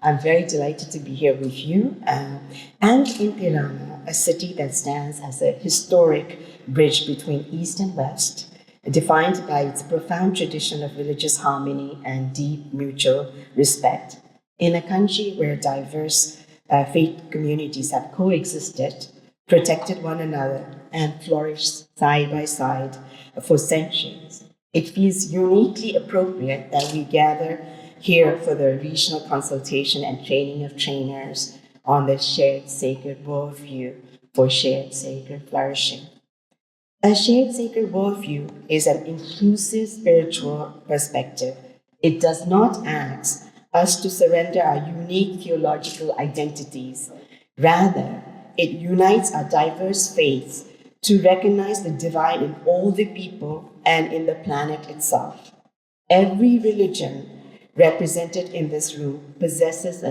I'm very delighted to be here with you and in Tiranë, a city that stands as a historic bridge between East and West, defined by its profound tradition of religious harmony and deep mutual respect. In a country where diverse faith communities have coexisted, protected one another, and flourished side by side for centuries, it feels uniquely appropriate that we gather here for the regional consultation and training of trainers on the shared sacred worldview for shared sacred flourishing. A shared sacred worldview is an inclusive spiritual perspective. It does not ask us to surrender our unique theological identities. Rather, it unites our diverse faiths to recognize the divine in all the people and in the planet itself. Every religion represented in this room possesses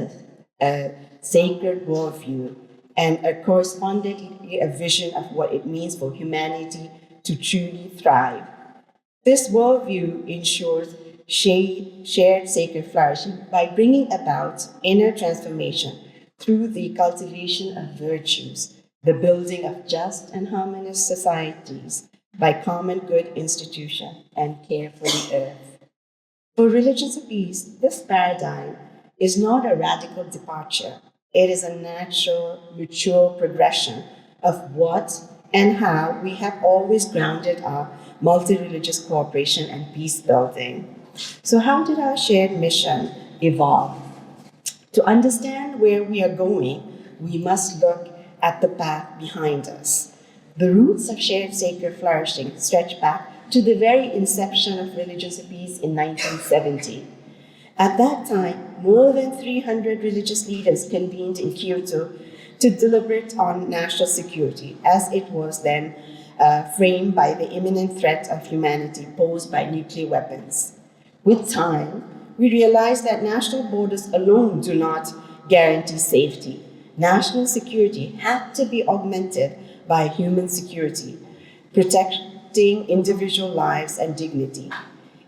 a sacred worldview and correspondingly a vision of what it means for humanity to truly thrive. This worldview ensures shared sacred flourishing by bringing about inner transformation through the cultivation of virtues, the building of just and harmonious societies by common good institution and care for the earth. For religions of peace, this paradigm is not a radical departure. It is a natural, mature progression of what and how we have always grounded our multi-religious cooperation and peace building. So how did our shared mission evolve? To understand where we are going, we must look at the path behind us. The roots of shared sacred flourishing stretch back to the very inception of religions of peace in 1970. At that time, more than 300 religious leaders convened in Kyoto to deliberate on national security, as it was then framed by the imminent threat of humanity posed by nuclear weapons. With time, we realized that national borders alone do not guarantee safety. National security had to be augmented by human security, protecting individual lives and dignity.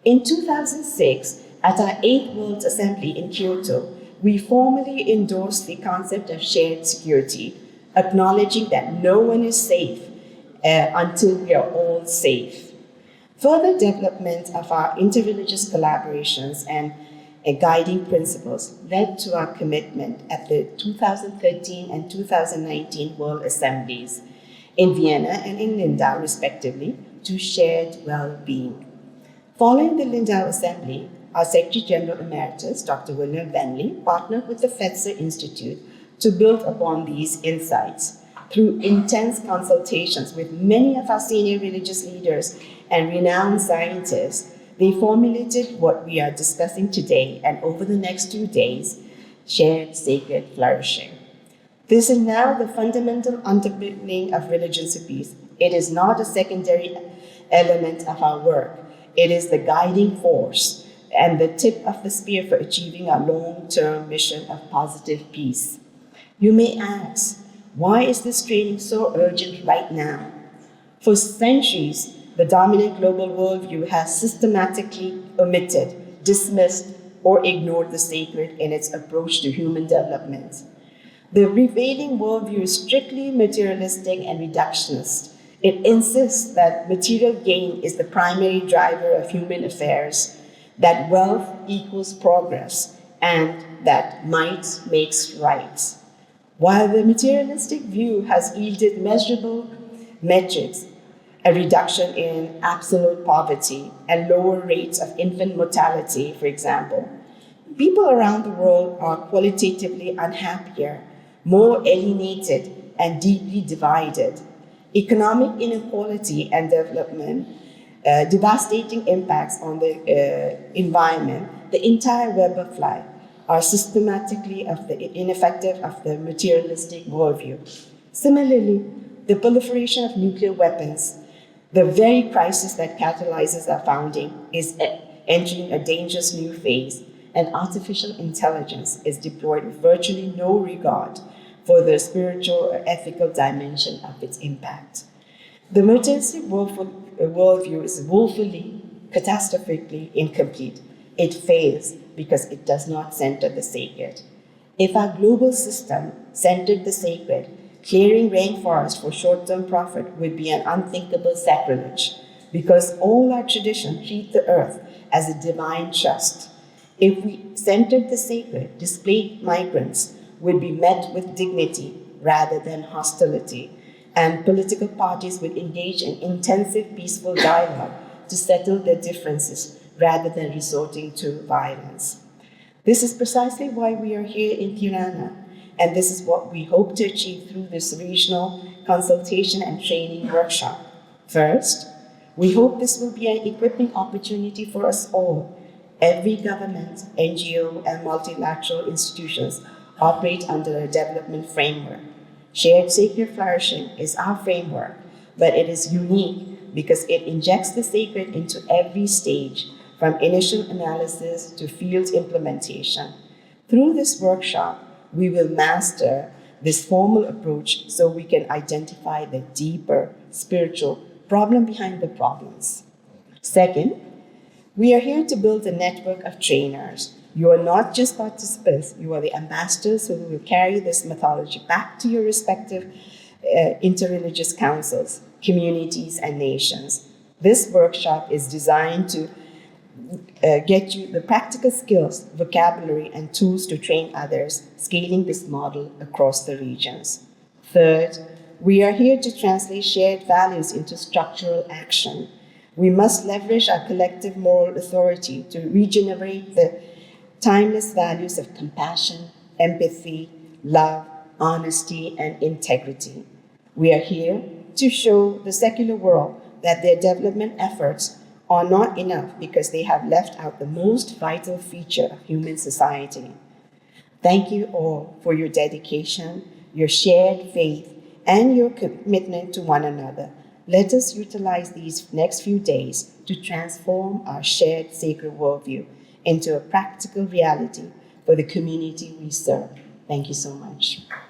In 2006, at our 8th World Assembly in Kyoto, we formally endorsed the concept of shared security, acknowledging that no one is safe until we are all safe. Further development of our interreligious collaborations and guiding principles led to our commitment at the 2013 and 2019 World Assemblies in Vienna and in Lindau, respectively, to shared well-being. Following the Lindau Assembly, our Secretary General Emeritus, Dr. William Bentley, partnered with the Fetzer Institute to build upon these insights. Through intense consultations with many of our senior religious leaders and renowned scientists, they formulated what we are discussing today and over the next 2 days, shared sacred flourishing. This is now the fundamental underpinning of religions of peace. It is not a secondary element of our work. It is the guiding force and the tip of the spear for achieving our long-term mission of positive peace. You may ask, why is this training so urgent right now? For centuries, the dominant global worldview has systematically omitted, dismissed, or ignored the sacred in its approach to human development. The prevailing worldview is strictly materialistic and reductionist. It insists that material gain is the primary driver of human affairs, that wealth equals progress, and that might makes right. While the materialistic view has yielded measurable metrics, a reduction in absolute poverty and lower rates of infant mortality, for example, people around the world are qualitatively unhappier, more alienated, and deeply divided. Economic inequality and development, devastating impacts on the environment, the entire web of life, are systematically ineffective of the materialistic worldview. Similarly, the proliferation of nuclear weapons, the very crisis that catalyzes our founding, is entering a dangerous new phase, and artificial intelligence is deployed with virtually no regard for the spiritual or ethical dimension of its impact. The materialistic worldview is woefully, catastrophically incomplete. It fails because it does not center the sacred. If our global system centered the sacred, clearing rainforest for short-term profit would be an unthinkable sacrilege, because all our traditions treat the earth as a divine trust. If we centered the sacred, displaced migrants would be met with dignity rather than hostility, and political parties would engage in intensive peaceful dialogue to settle their differences rather than resorting to violence. This is precisely why we are here in Tirana, and this is what we hope to achieve through this regional consultation and training workshop. First, we hope this will be an equipping opportunity for us all. Every government, NGO, and multilateral institutions operate under a development framework. Shared Sacred Flourishing is our framework, but it is unique because it injects the sacred into every stage, from initial analysis to field implementation. Through this workshop, we will master this formal approach so we can identify the deeper spiritual problem behind the problems. Second, we are here to build a network of trainers. You are not just participants, you are the ambassadors who will carry this methodology back to your respective interreligious councils, communities, and nations. This workshop is designed to get you the practical skills, vocabulary, and tools to train others, scaling this model across the regions. Third, we are here to translate shared values into structural action. We must leverage our collective moral authority to regenerate the timeless values of compassion, empathy, love, honesty, and integrity. We are here to show the secular world that their development efforts are not enough because they have left out the most vital feature of human society. Thank you all for your dedication, your shared faith, and your commitment to one another. Let us utilize these next few days to transform our shared sacred worldview into a practical reality for the community we serve. Thank you so much.